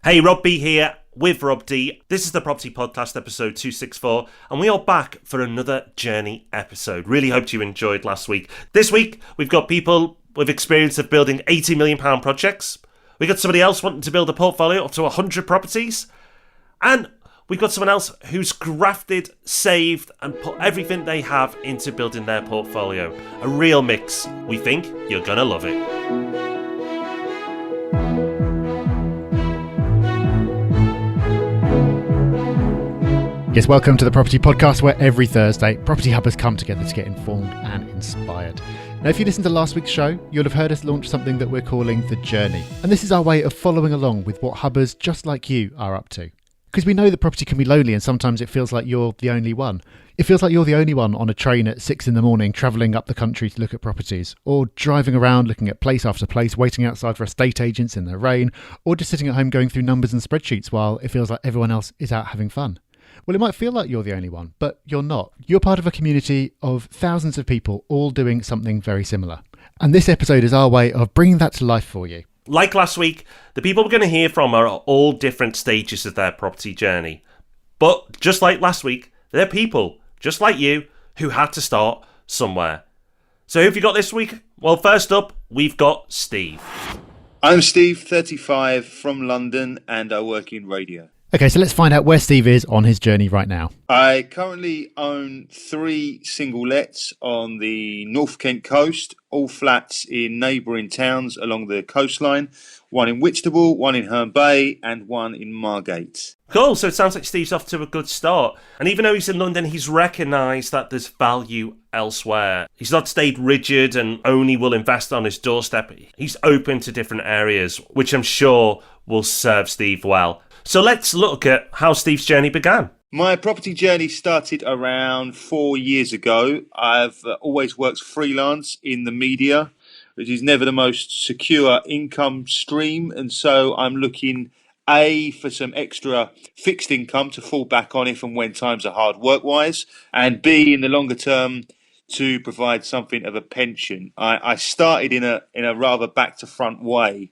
Hey, Rob B here with Rob D. This is the Property Podcast episode 264, and we are back for another Journey episode. Really hoped you enjoyed last week. This week, we've got people with experience of building £80 million projects. We got somebody else wanting to build a portfolio up to 100 properties. And we've got someone else who's grafted, saved, and put everything they have into building their portfolio. A real mix. We think you're going to love it. Yes, welcome to the Property Podcast, where every Thursday, property hubbers come together to get informed and inspired. Now, if you listened to last week's show, you'll have heard us launch something that we're calling The Journey. And this is our way of following along with what hubbers just like you are up to. Because we know that property can be lonely and sometimes it feels like you're the only one. It feels like you're the only one on a train at 6 a.m, travelling up the country to look at properties, or driving around looking at place after place, waiting outside for estate agents in the rain, or just sitting at home going through numbers and spreadsheets while it feels like everyone else is out having fun. Well, it might feel like you're the only one, but you're not. You're part of a community of thousands of people all doing something very similar. And this episode is our way of bringing that to life for you. Like last week, the people we're going to hear from are at all different stages of their property journey. But just like last week, they're people, just like you, who had to start somewhere. So who have you got this week? Well, first up, we've got Steve. I'm Steve, 35, from London, and I work in radio. Okay, so let's find out where Steve is on his journey right now. I currently own 3 single lets on the North Kent coast, all flats in neighbouring towns along the coastline, one in Whitstable, one in Herne Bay, and one in Margate. Cool, so it sounds like Steve's off to a good start. And even though he's in London, he's recognised that there's value elsewhere. He's not stayed rigid and only will invest on his doorstep. He's open to different areas, which I'm sure will serve Steve well. So let's look at how Steve's journey began. My property journey started around 4 years ago. I've always worked freelance in the media, which is never the most secure income stream. And so I'm looking, A, for some extra fixed income to fall back on if and when times are hard work-wise, and B, in the longer term, to provide something of a pension. I started in a rather back-to-front way.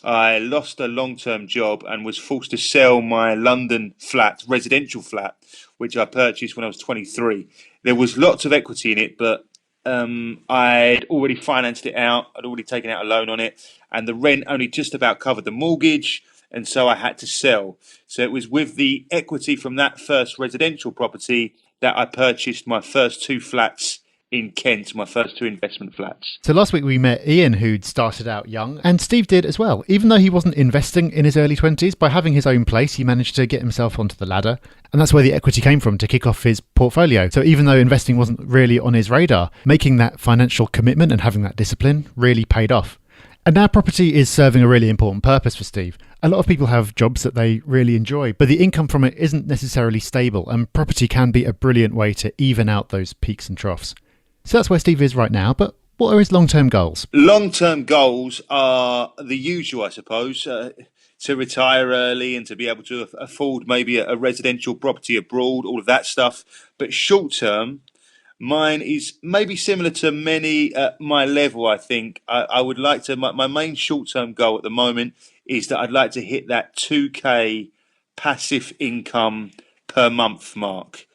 I lost a long-term job and was forced to sell my London flat, residential flat, which I purchased when I was 23. There was lots of equity in it, but I'd already financed it out. I'd already taken out a loan on it, and the rent only just about covered the mortgage, and so I had to sell. So it was with the equity from that first residential property that I purchased my first 2 flats in Kent, my first 2 investment flats. So last week we met Ian, who'd started out young, and Steve did as well. Even though he wasn't investing in his early 20s, by having his own place, he managed to get himself onto the ladder. And that's where the equity came from to kick off his portfolio. So even though investing wasn't really on his radar, making that financial commitment and having that discipline really paid off. And now property is serving a really important purpose for Steve. A lot of people have jobs that they really enjoy, but the income from it isn't necessarily stable, and property can be a brilliant way to even out those peaks and troughs. So that's where Steve is right now, but what are his long-term goals? Long-term goals are the usual, I suppose, to retire early and to be able to afford maybe a residential property abroad, all of that stuff. But short-term, mine is maybe similar to many at my level, I think. I would like to, my main short-term goal at the moment is that I'd like to hit that 2K passive income per month mark.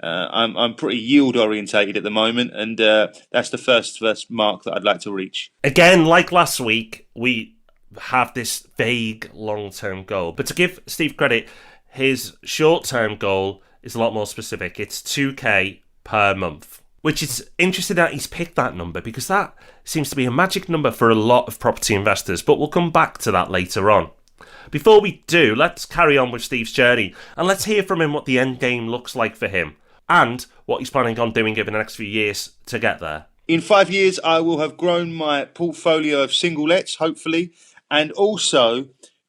I'm pretty yield orientated at the moment, and that's the first mark that I'd like to reach. Again, like last week, we have this vague long-term goal. But to give Steve credit, his short-term goal is a lot more specific. It's 2K per month, which is interesting that he's picked that number because that seems to be a magic number for a lot of property investors. But we'll come back to that later on. Before we do, let's carry on with Steve's journey and let's hear from him what the end game looks like for him, and what he's planning on doing over the next few years to get there. In 5 years, I will have grown my portfolio of single lets, hopefully, and also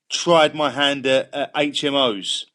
tried my hand at HMOs.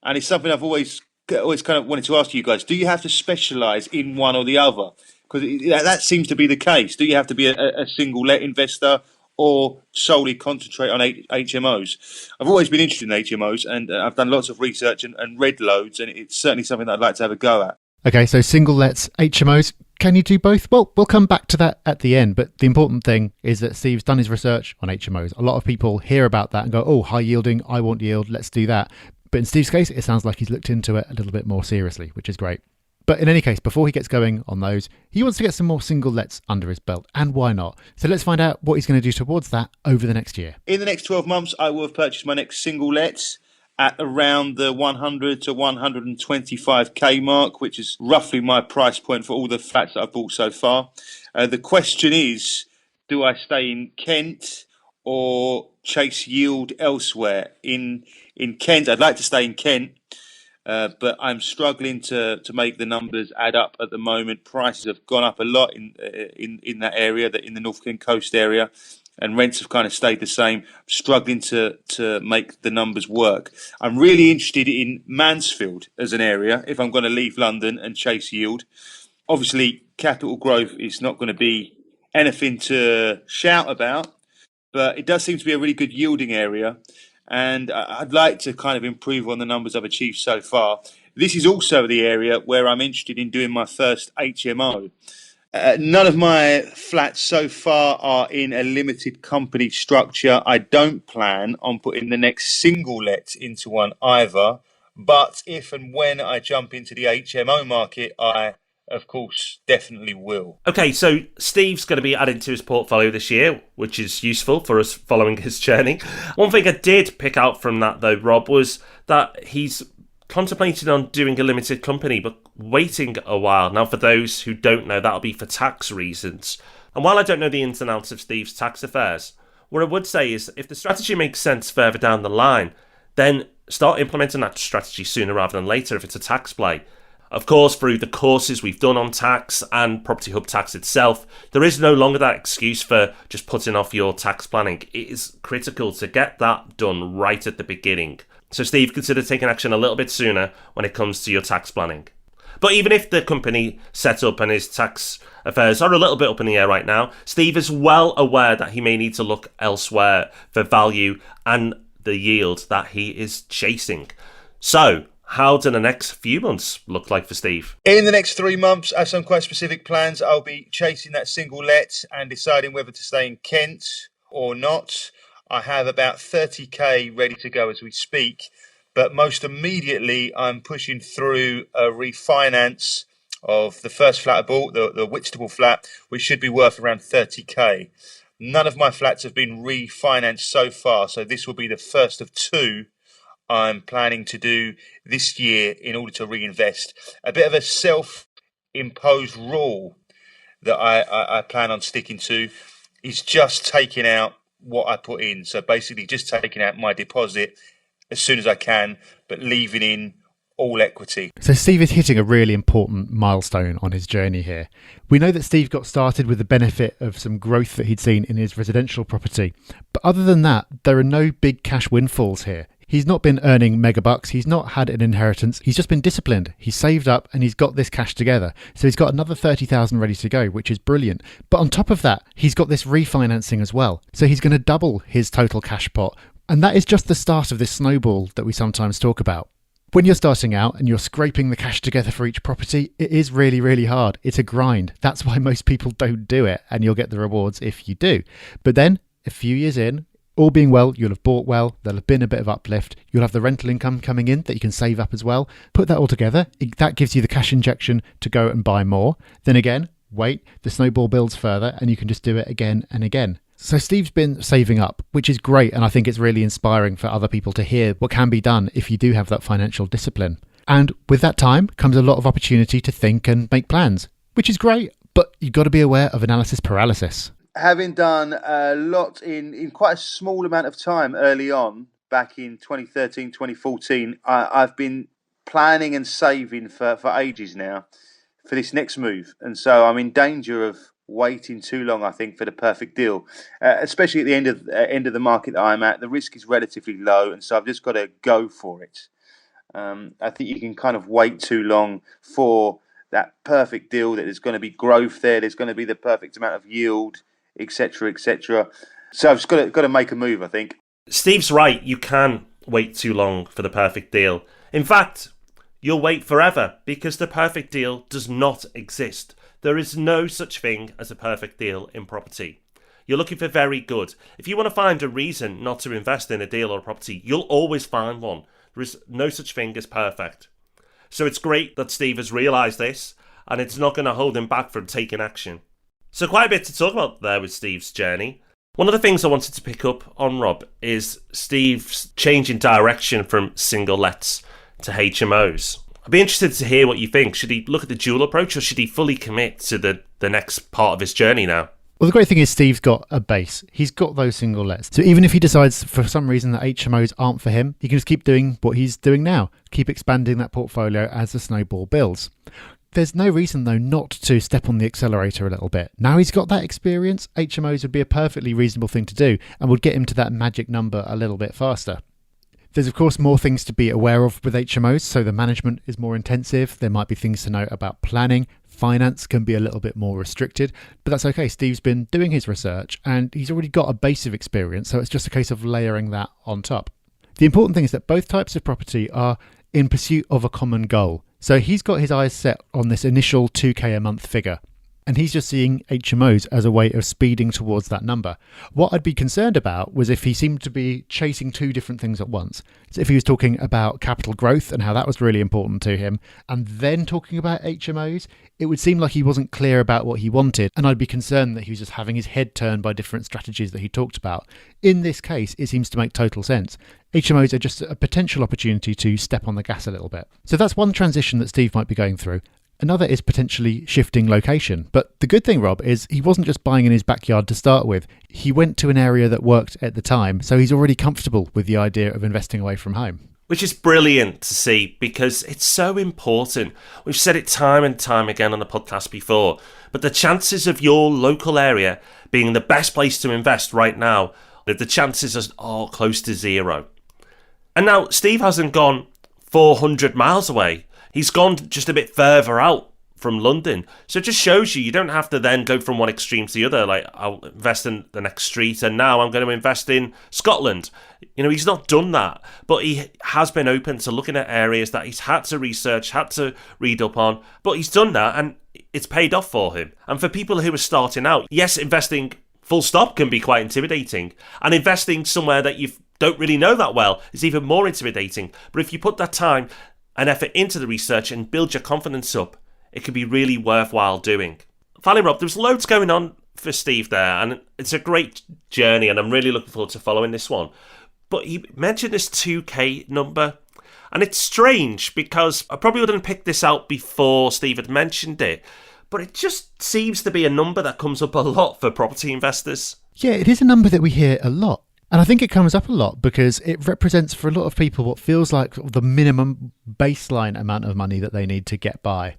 And it's something I've always kind of wanted to ask you guys. Do you have to specialise in one or the other? Because that seems to be the case. Do you have to be a single let investor or solely concentrate on HMOs? I've always been interested in HMOs, and I've done lots of research and read loads, and it's certainly something that I'd like to have a go at. Okay, so single lets, HMOs. Can you do both? Well, we'll come back to that at the end, but the important thing is that Steve's done his research on HMOs. A lot of people hear about that and go, oh, high yielding, I want yield, let's do that. But in Steve's case, it sounds like he's looked into it a little bit more seriously, which is great. But in any case, before he gets going on those, he wants to get some more single lets under his belt, and why not? So let's find out what he's going to do towards that over the next year. In the next 12 months, I will have purchased my next single lets at around the 100 to 125k mark, which is roughly my price point for all the flats that I've bought so far. The question is, do I stay in Kent or chase yield elsewhere? In Kent, I'd like to stay in Kent, but I'm struggling to make the numbers add up at the moment. Prices have gone up a lot in that area, in the North Kent coast area, and rents have kind of stayed the same. I'm struggling to make the numbers work. I'm really interested in Mansfield as an area if I'm going to leave London and chase yield. Obviously, capital growth is not going to be anything to shout about, but it does seem to be a really good yielding area, and I'd like to kind of improve on the numbers I've achieved so far. This is also the area where I'm interested in doing my first HMO. None of my flats so far are in a limited company structure. I don't plan on putting the next single let into one either, but if and when I jump into the HMO market, I of course definitely will. Okay, so Steve's going to be adding to his portfolio this year, which is useful for us following his journey. One thing I did pick out from that though, Rob, was that he's contemplating on doing a limited company, but waiting a while. Now, for those who don't know, that'll be for tax reasons. And while I don't know the ins and outs of Steve's tax affairs, what I would say is if the strategy makes sense further down the line, then start implementing that strategy sooner rather than later if it's a tax play. Of course, through the courses we've done on tax and Property Hub Tax itself, there is no longer that excuse for just putting off your tax planning. It is critical to get that done right at the beginning. So Steve, consider taking action a little bit sooner when it comes to your tax planning. But even if the company set up and his tax affairs are a little bit up in the air right now, Steve is well aware that he may need to look elsewhere for value and the yield that he is chasing. So, how do the next few months look like for Steve? In the next 3 months, I have some quite specific plans. I'll be chasing that single let and deciding whether to stay in Kent or not. I have about 30k ready to go as we speak, but most immediately I'm pushing through a refinance of the first flat I bought, the Whitstable flat, which should be worth around 30k. None of my flats have been refinanced so far, so this will be the first of two I'm planning to do this year in order to reinvest. A bit of a self-imposed rule that I plan on sticking to is just taking out what I put in. So basically just taking out my deposit as soon as I can, but leaving in all equity. So Steve is hitting a really important milestone on his journey here. We know that Steve got started with the benefit of some growth that he'd seen in his residential property. But other than that, there are no big cash windfalls here. He's not been earning mega bucks. He's not had an inheritance. He's just been disciplined. He's saved up and he's got this cash together. So he's got another 30,000 ready to go, which is brilliant. But on top of that, he's got this refinancing as well. So he's going to double his total cash pot. And that is just the start of this snowball that we sometimes talk about. When you're starting out and you're scraping the cash together for each property, it is really, really hard. It's a grind. That's why most people don't do it, and you'll get the rewards if you do. But then, a few years in, all being well, you'll have bought well, there'll have been a bit of uplift, you'll have the rental income coming in that you can save up as well. Put that all together, that gives you the cash injection to go and buy more. Then again, wait, the snowball builds further and you can just do it again and again. So Steve's been saving up, which is great, and I think it's really inspiring for other people to hear what can be done if you do have that financial discipline. And with that time comes a lot of opportunity to think and make plans, which is great, but you've got to be aware of analysis paralysis. Having done a lot in quite a small amount of time early on, back in 2013, 2014, I've been planning and saving for ages now for this next move. And so I'm in danger of waiting too long, I think, for the perfect deal, especially at the end of the market that I'm at. The risk is relatively low, and so I've just got to go for it. I think you can kind of wait too long for that perfect deal, that there's going to be growth there's going to be the perfect amount of yield, etc., etc. So I've just got to make a move, I think. Steve's right. You can wait too long for the perfect deal. In fact, you'll wait forever because the perfect deal does not exist. There is no such thing as a perfect deal in property. You're looking for very good. If you want to find a reason not to invest in a deal or a property, you'll always find one. There is no such thing as perfect. So it's great that Steve has realised this, and it's not going to hold him back from taking action. So quite a bit to talk about there with Steve's journey. One of the things I wanted to pick up on, Rob, is Steve's change in direction from single lets to HMOs. I'd be interested to hear what you think. Should he look at the dual approach, or should he fully commit to the next part of his journey now? Well, the great thing is Steve's got a base. He's got those single lets. So even if he decides for some reason that HMOs aren't for him, he can just keep doing what he's doing now. Keep expanding that portfolio as the snowball builds. There's no reason, though, not to step on the accelerator a little bit. Now he's got that experience, HMOs would be a perfectly reasonable thing to do and would get him to that magic number a little bit faster. There's, of course, more things to be aware of with HMOs, so the management is more intensive. There might be things to note about planning. Finance can be a little bit more restricted, but that's okay. Steve's been doing his research and he's already got a base of experience, so it's just a case of layering that on top. The important thing is that both types of property are in pursuit of a common goal. So he's got his eyes set on this initial 2k a month figure, and he's just seeing HMOs as a way of speeding towards that number. What I'd be concerned about was if he seemed to be chasing two different things at once. So if he was talking about capital growth and how that was really important to him, and then talking about HMOs, it would seem like he wasn't clear about what he wanted, and I'd be concerned that he was just having his head turned by different strategies that he talked about. In this case, it seems to make total sense. HMOs are just a potential opportunity to step on the gas a little bit. So that's one transition that Steve might be going through. Another is potentially shifting location. But the good thing, Rob, is he wasn't just buying in his backyard to start with. He went to an area that worked at the time, so he's already comfortable with the idea of investing away from home. Which is brilliant to see because it's so important. We've said it time and time again on the podcast before, but the chances of your local area being the best place to invest right now, the chances are close to zero. And now Steve hasn't gone 400 miles away. He's gone just a bit further out from London. So it just shows you don't have to then go from one extreme to the other. Like, I'll invest in the next street and now I'm going to invest in Scotland. You know, he's not done that. But he has been open to looking at areas that he's had to research, had to read up on. But he's done that and it's paid off for him. And for people who are starting out, yes, investing full stop can be quite intimidating. And investing somewhere that you don't really know that well is even more intimidating. But if you put that time and effort into the research and build your confidence up, it can be really worthwhile doing. Finally, Rob, there's loads going on for Steve there, and it's a great journey, and I'm really looking forward to following this one. But he mentioned this 2k number, and it's strange because I probably wouldn't have picked this out before Steve had mentioned it, but it just seems to be a number that comes up a lot for property investors. Yeah, it is a number that we hear a lot. And I think it comes up a lot because it represents for a lot of people what feels like the minimum baseline amount of money that they need to get by.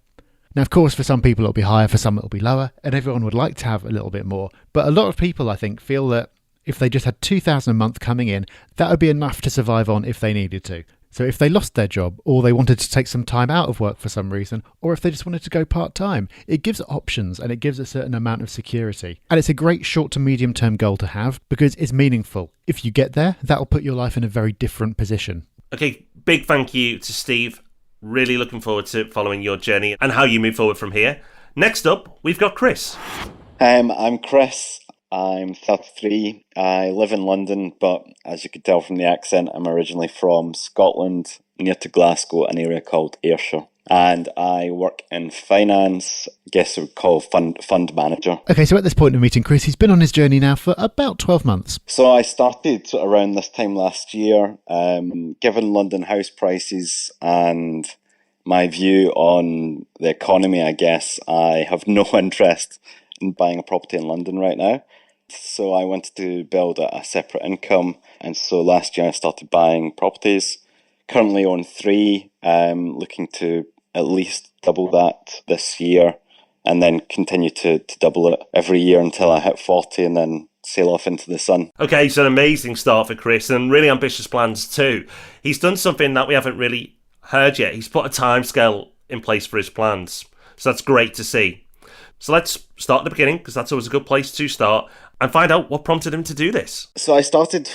Now, of course, for some people it'll be higher, for some it'll be lower, and everyone would like to have a little bit more. But a lot of people, I think, feel that if they just had $2,000 a month coming in, that would be enough to survive on if they needed to. So if they lost their job, or they wanted to take some time out of work for some reason, or if they just wanted to go part-time, it gives options and it gives a certain amount of security. And it's a great short to medium term goal to have because it's meaningful. If you get there, that'll put your life in a very different position. Okay, big thank you to Steve. Really looking forward to following your journey and how you move forward from here. Next up, we've got Chris. I'm Chris. I'm 33. I live in London, but as you could tell from the accent, I'm originally from Scotland, near to Glasgow, an area called Ayrshire. And I work in finance, I guess I would call fund manager. Okay, so at this point in meeting Chris, he's been on his journey now for about 12 months. So I started around this time last year. Given London house prices and my view on the economy, I guess, I have no interest in buying a property in London right now. So I wanted to build a separate income. And so last year I started buying properties. Currently own 3, looking to at least double that this year and then continue to double it every year until I hit 40 and then sail off into the sun. Okay, it's an amazing start for Chris and really ambitious plans too. He's done something that we haven't really heard yet. He's put a timescale in place for his plans. So that's great to see. So let's start at the beginning because that's always a good place to start. and find out what prompted him to do this. So I started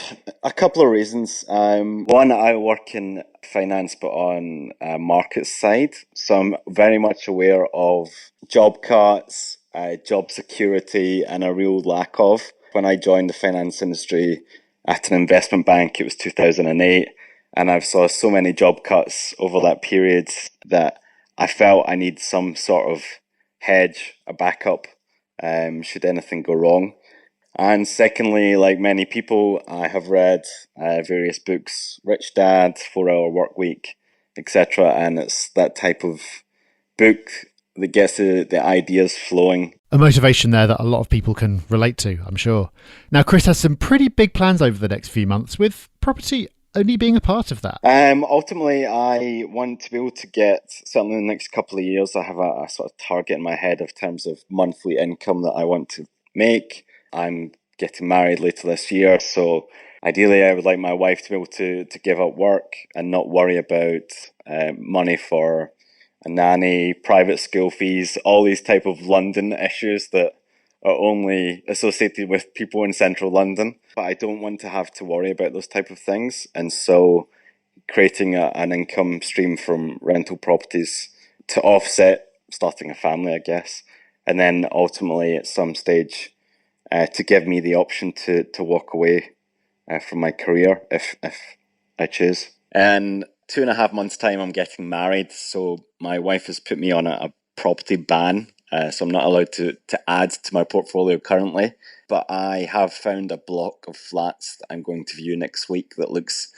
a couple of reasons. One, I work in finance, but on market side. So I'm very much aware of job cuts, job security, and a real lack of. When I joined the finance industry at an investment bank, it was 2008. And I've saw so many job cuts over that period that I felt I need some sort of hedge, a backup, should anything go wrong. And secondly, like many people, I have read various books, Rich Dad, 4 Hour Work Week, etc. And it's that type of book that gets the ideas flowing. A motivation there that a lot of people can relate to, I'm sure. Now, Chris has some pretty big plans over the next few months, with property only being a part of that. Ultimately, I want to be able to get, certainly in the next couple of years, I have a sort of target in my head of terms of monthly income that I want to make. I'm getting married later this year, so ideally I would like my wife to be able to give up work and not worry about money for a nanny, private school fees, all these type of London issues that are only associated with people in central London. But I don't want to have to worry about those type of things. And so creating an income stream from rental properties to offset starting a family, I guess. And then ultimately at some stage to give me the option to walk away from my career if I choose. And 2.5 months' time, I'm getting married. So my wife has put me on a property ban. So I'm not allowed to add to my portfolio currently. But I have found a block of flats that I'm going to view next week that looks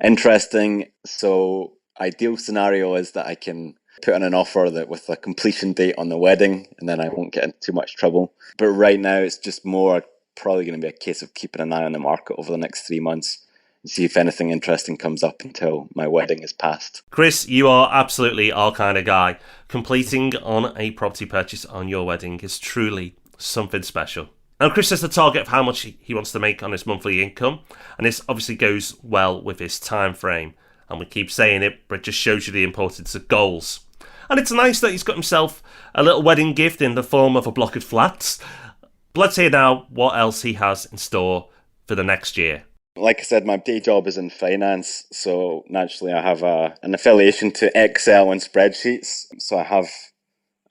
interesting. So ideal scenario is that I can put in an offer that with a completion date on the wedding, and then I won't get into too much trouble. But right now it's just more probably going to be a case of keeping an eye on the market over the next 3 months and see if anything interesting comes up until my wedding is passed. Chris, you are absolutely our kind of guy. Completing on a property purchase on your wedding is truly something special. Now, Chris has the target of how much he wants to make on his monthly income, and this obviously goes well with his time frame. And we keep saying it, but it just shows you the importance of goals. And it's nice that he's got himself a little wedding gift in the form of a block of flats. But let's hear now what else he has in store for the next year. Like I said, my day job is in finance, so naturally I have an affiliation to Excel and spreadsheets. So I have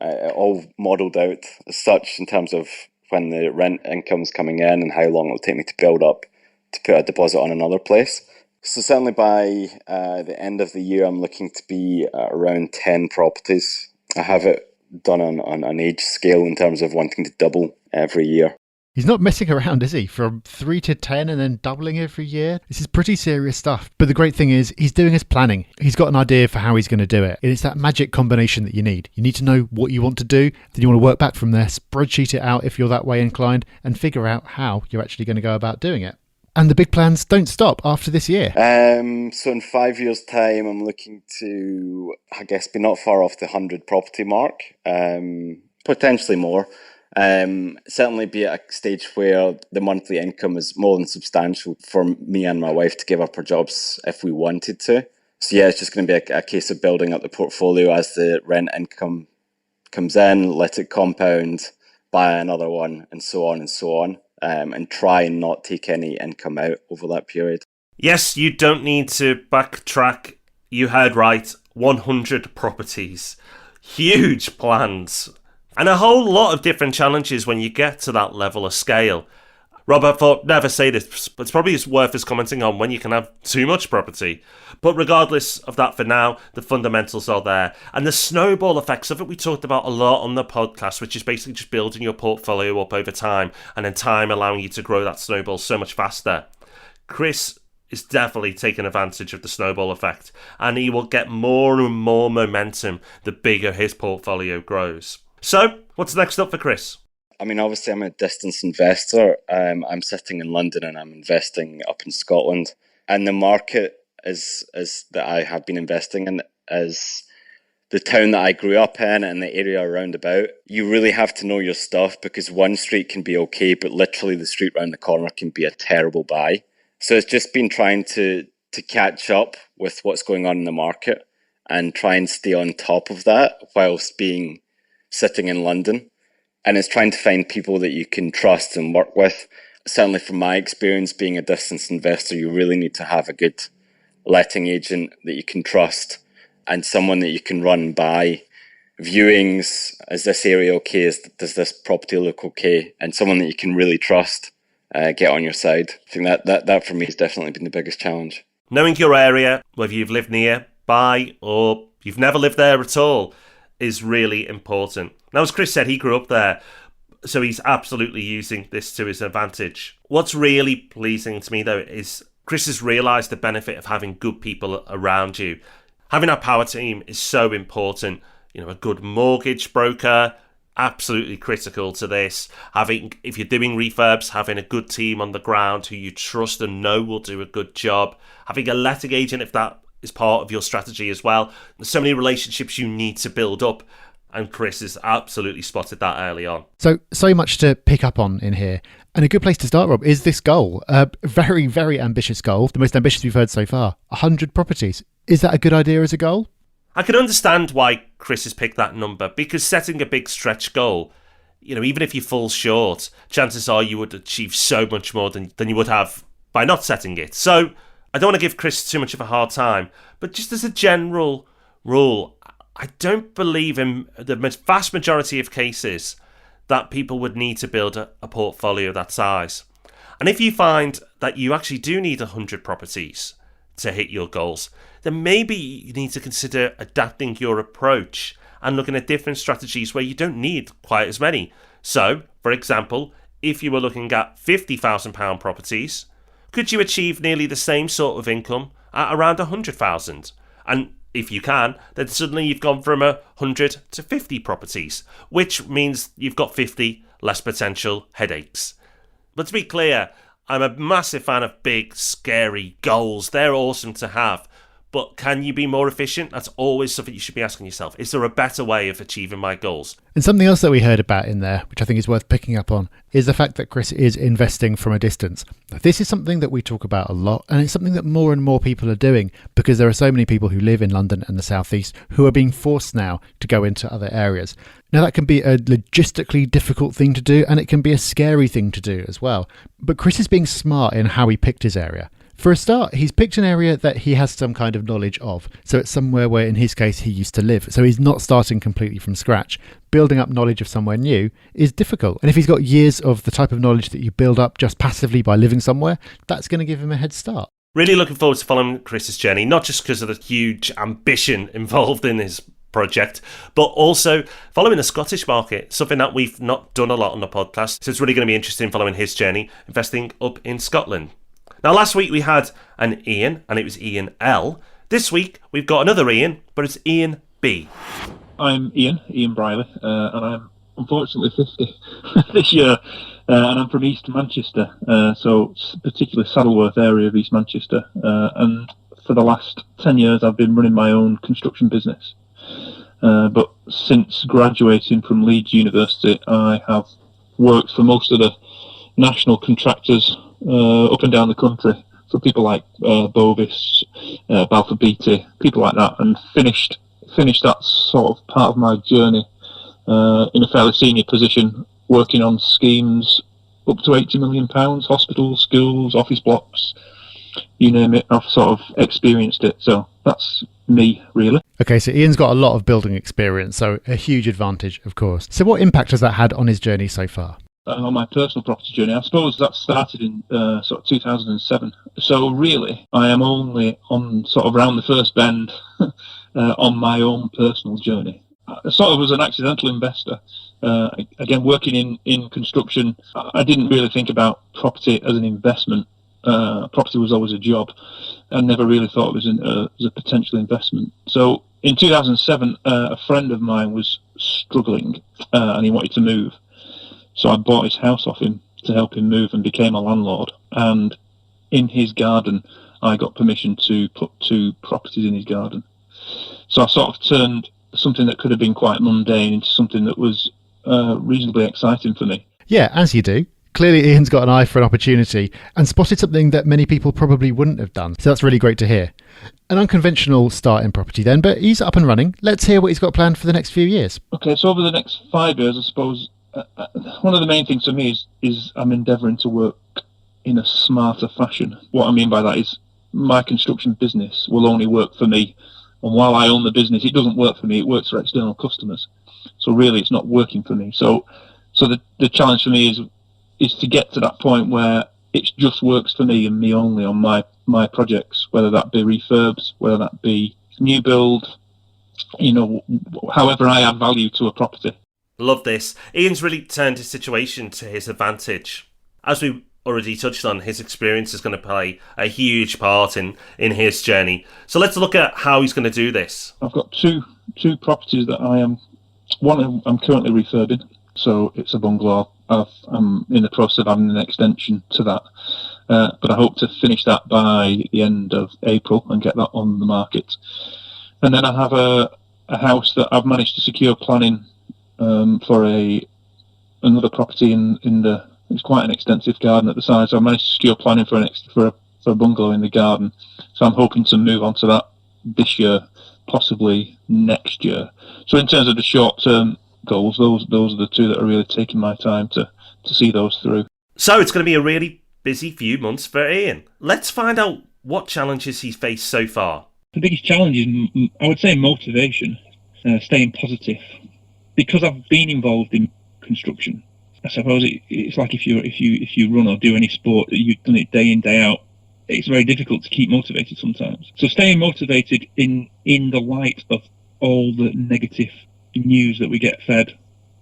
it all modelled out as such in terms of when the rent income's coming in and how long it'll take me to build up to put a deposit on another place. So certainly by the end of the year, I'm looking to be around 10 properties. I have it done on an age scale in terms of wanting to double every year. He's not messing around, is he? From 3 to 10 and then doubling every year? This is pretty serious stuff. But the great thing is he's doing his planning. He's got an idea for how he's going to do it. And it's that magic combination that you need. You need to know what you want to do. Then you want to work back from there, spreadsheet it out if you're that way inclined, and figure out how you're actually going to go about doing it. And the big plans don't stop after this year. So in 5 years' time, I'm looking to, I guess, be not far off the 100 property mark, potentially more. Certainly be at a stage where the monthly income is more than substantial for me and my wife to give up our jobs if we wanted to. So yeah, it's just going to be a case of building up the portfolio as the rent income comes in, let it compound, buy another one, and so on and so on. And try and not take any income out over that period. Yes, you don't need to backtrack. You heard right, 100 properties. Huge plans. And a whole lot of different challenges when you get to that level of scale. Rob, I thought, never say this, but it's probably worth us commenting on when you can have too much property. But regardless of that for now, the fundamentals are there. And the snowball effects of it we talked about a lot on the podcast, which is basically just building your portfolio up over time and then time allowing you to grow that snowball so much faster. Chris is definitely taking advantage of the snowball effect, and he will get more and more momentum the bigger his portfolio grows. So, what's next up for Chris? I mean, obviously, I'm a distance investor. I'm sitting in London and I'm investing up in Scotland. And the market is that I have been investing in is the town that I grew up in and the area around about. You really have to know your stuff because one street can be okay, but literally the street around the corner can be a terrible buy. So it's just been trying to catch up with what's going on in the market and try and stay on top of that whilst sitting in London. And it's trying to find people that you can trust and work with certainly from my experience being a distance investor, you really need to have a good letting agent that you can trust and someone that you can run by viewings. Is this area okay? Does this property look okay? And someone that you can really trust get on your side. I think that for me has definitely been the biggest challenge. Knowing your area, whether you've lived near, by, or you've never lived there at all, is really important. Now, as Chris said, he grew up there, so he's absolutely using this to his advantage. What's really pleasing to me, though, is Chris has realised the benefit of having good people around you. Having a power team is so important. You know, a good mortgage broker, absolutely critical to this. If you're doing refurbs, having a good team on the ground who you trust and know will do a good job. Having a letting agent, if that is part of your strategy as well. There's so many relationships you need to build up, and Chris has absolutely spotted that early on. So much to pick up on in here. And a good place to start, Rob, is this goal. A very, very ambitious goal, the most ambitious we've heard so far. 100 properties. Is that a good idea as a goal? I can understand why Chris has picked that number, because setting a big stretch goal, you know, even if you fall short, chances are you would achieve so much more than you would have by not setting it. So I don't want to give Chris too much of a hard time, but just as a general rule, I don't believe in the vast majority of cases that people would need to build a portfolio that size. And if you find that you actually do need 100 properties to hit your goals, then maybe you need to consider adapting your approach and looking at different strategies where you don't need quite as many. So, for example, if you were looking at £50,000 properties, could you achieve nearly the same sort of income at around 100,000? And if you can, then suddenly you've gone from 100 to 50 properties, which means you've got 50 less potential headaches. But to be clear, I'm a massive fan of big, scary goals. They're awesome to have. But can you be more efficient? That's always something you should be asking yourself. Is there a better way of achieving my goals? And something else that we heard about in there, which I think is worth picking up on, is the fact that Chris is investing from a distance. This is something that we talk about a lot, and it's something that more and more people are doing, because there are so many people who live in London and the South East who are being forced now to go into other areas. Now, that can be a logistically difficult thing to do, and it can be a scary thing to do as well. But Chris is being smart in how he picked his area. For a start, he's picked an area that he has some kind of knowledge of. So it's somewhere where, in his case, he used to live. So he's not starting completely from scratch. Building up knowledge of somewhere new is difficult. And if he's got years of the type of knowledge that you build up just passively by living somewhere, that's going to give him a head start. Really looking forward to following Chris's journey, not just because of the huge ambition involved in his project, but also following the Scottish market, something that we've not done a lot on the podcast. So it's really going to be interesting following his journey, investing up in Scotland. Now, last week we had an Ian, and it was Ian L. This week we've got another Ian, but it's Ian B. I'm Ian Briley, and I'm unfortunately 50 this year, and I'm from East Manchester, so particularly Saddleworth area of East Manchester, and for the last 10 years I've been running my own construction business. But since graduating from Leeds University, I have worked for most of the national contractors up and down the country, so people like Bovis, Balfour Beatty, people like that, and finished that sort of part of my journey in a fairly senior position, working on schemes up to £80 million, hospitals, schools, office blocks, you name it. I've sort of experienced it, so that's me, really. Okay, so Ian's got a lot of building experience, so a huge advantage, of course. So what impact has that had on his journey so far? On my personal property journey, I suppose that started in sort of 2007. So really, I am only on sort of around the first bend on my own personal journey. I sort of was an accidental investor. Again, working in construction, I didn't really think about property as an investment. Property was always a job. I never really thought it was as a potential investment. So in 2007, a friend of mine was struggling and he wanted to move. So I bought his house off him to help him move and became a landlord. And in his garden, I got permission to put 2 properties in his garden. So I sort of turned something that could have been quite mundane into something that was reasonably exciting for me. Yeah, as you do. Clearly, Ian's got an eye for an opportunity and spotted something that many people probably wouldn't have done. So that's really great to hear. An unconventional start in property then, but he's up and running. Let's hear what he's got planned for the next few years. Okay, so over the next 5 years, I suppose one of the main things for me is I'm endeavouring to work in a smarter fashion. What I mean by that is my construction business will only work for me, and while I own the business, it doesn't work for me. It works for external customers. So really, it's not working for me. So the challenge for me is to get to that point where it just works for me and me only on my projects, whether that be refurbs, whether that be new build, however I add value to a property. Love this. Ian's really turned his situation to his advantage. As we already touched on, his experience is going to play a huge part in his journey. So let's look at how he's going to do this. I've got two properties that I'm currently refurbing. So it's a bungalow. I'm in the process of having an extension to that. But I hope to finish that by the end of April and get that on the market. And then I have a house that I've managed to secure planning for another property in the. It's quite an extensive garden at the side, so I managed to secure planning for a bungalow in the garden. So I'm hoping to move on to that this year, possibly next year. So in terms of the short-term goals, those are the two that are really taking my time to see those through. So it's going to be a really busy few months for Ian. Let's find out what challenges he's faced so far. The biggest challenge is, I would say, motivation, staying positive. Because I've been involved in construction, I suppose it's like if you run or do any sport that you've done it day in, day out, it's very difficult to keep motivated sometimes. So staying motivated in the light of all the negative news that we get fed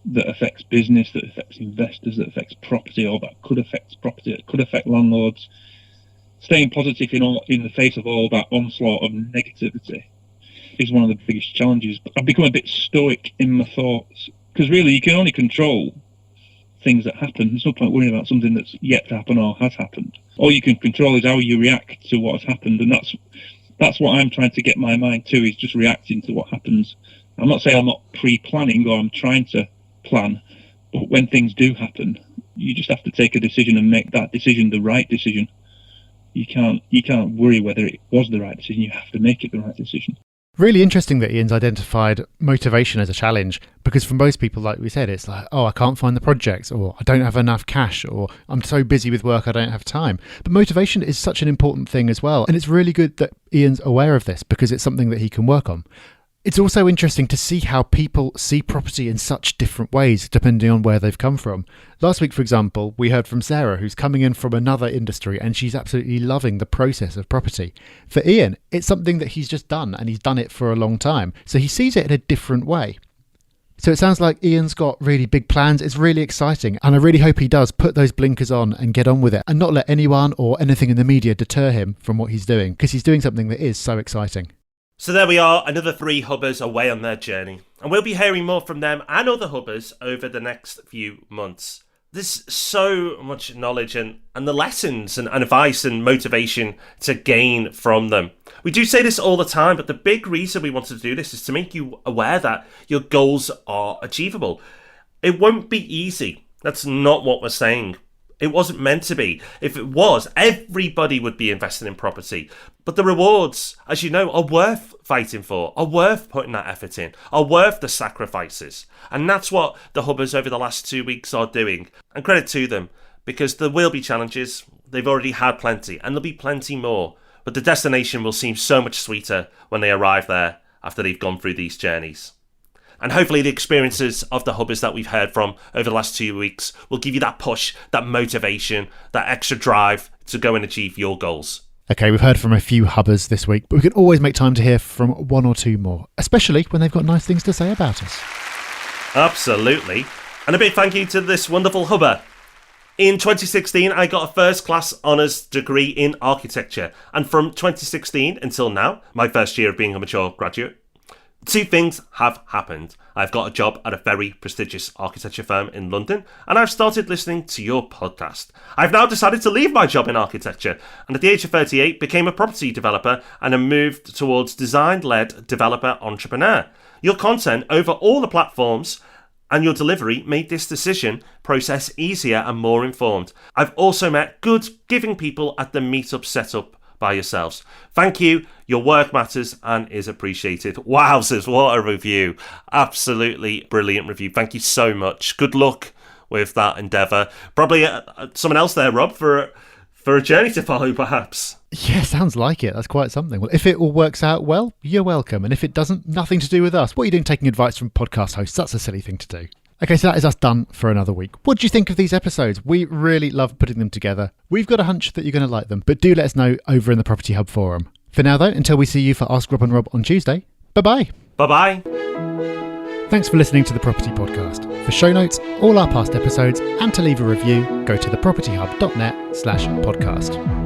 that affects business, that affects investors, that affects property, or that could affect property, that could affect landlords. Staying positive in the face of all that onslaught of negativity is one of the biggest challenges. But I've become a bit stoic in my thoughts, because really you can only control things that happen. There's no point worrying about something that's yet to happen or has happened. All you can control is how you react to what has happened, and that's what I'm trying to get my mind to, is just reacting to what happens. I'm not saying I'm not pre-planning or I'm trying to plan, but when things do happen, you just have to take a decision and make that decision the right decision. You can't worry whether it was the right decision. You have to make it the right decision. Really interesting that Ian's identified motivation as a challenge, because for most people, like we said, it's like, oh, I can't find the projects, or I don't have enough cash, or I'm so busy with work I don't have time. But motivation is such an important thing as well. And it's really good that Ian's aware of this, because it's something that he can work on. It's also interesting to see how people see property in such different ways, depending on where they've come from. Last week, for example, we heard from Sarah, who's coming in from another industry, and she's absolutely loving the process of property. For Ian, it's something that he's just done, and he's done it for a long time. So he sees it in a different way. So it sounds like Ian's got really big plans. It's really exciting. And I really hope he does put those blinkers on and get on with it, and not let anyone or anything in the media deter him from what he's doing, because he's doing something that is so exciting. So there we are, another 3 hubbers away on their journey. And we'll be hearing more from them and other hubbers over the next few months. There's so much knowledge and the lessons and advice and motivation to gain from them. We do say this all the time, but the big reason we wanted to do this is to make you aware that your goals are achievable. It won't be easy. That's not what we're saying. It wasn't meant to be. If it was, everybody would be investing in property. But the rewards, as you know, are worth fighting for, are worth putting that effort in, are worth the sacrifices. And that's what the hubbers over the last 2 weeks are doing. And credit to them, because there will be challenges. They've already had plenty, and there'll be plenty more. But the destination will seem so much sweeter when they arrive there after they've gone through these journeys. And hopefully the experiences of the hubbers that we've heard from over the last 2 weeks will give you that push, that motivation, that extra drive to go and achieve your goals. Okay, we've heard from a few hubbers this week, but we can always make time to hear from 1 or 2 more, especially when they've got nice things to say about us. Absolutely. And a big thank you to this wonderful hubber. In 2016, I got a first class honours degree in architecture. And from 2016 until now, my first year of being a mature graduate, 2 things have happened. I've got a job at a very prestigious architecture firm in London, and I've started listening to your podcast. I've now decided to leave my job in architecture, and at the age of 38 became a property developer and have moved towards design-led developer entrepreneur. Your content over all the platforms and your delivery made this decision process easier and more informed. I've also met good, giving people at the meetup setup by yourselves. Thank you. Your work matters and is appreciated. Wowzers, what a review. Absolutely brilliant review. Thank you so much. Good luck with that endeavour. Probably someone else there, Rob, for a journey to follow, perhaps. Yeah, sounds like it. That's quite something. Well, if it all works out well, you're welcome. And if it doesn't, nothing to do with us. What are you doing taking advice from podcast hosts? That's a silly thing to do. Okay, so that is us done for another week. What do you think of these episodes? We really love putting them together. We've got a hunch that you're going to like them, but do let us know over in the Property Hub forum. For now, though, until we see you for Ask Rob and Rob on Tuesday, bye-bye. Bye-bye. Thanks for listening to The Property Podcast. For show notes, all our past episodes, and to leave a review, go to thepropertyhub.net/podcast.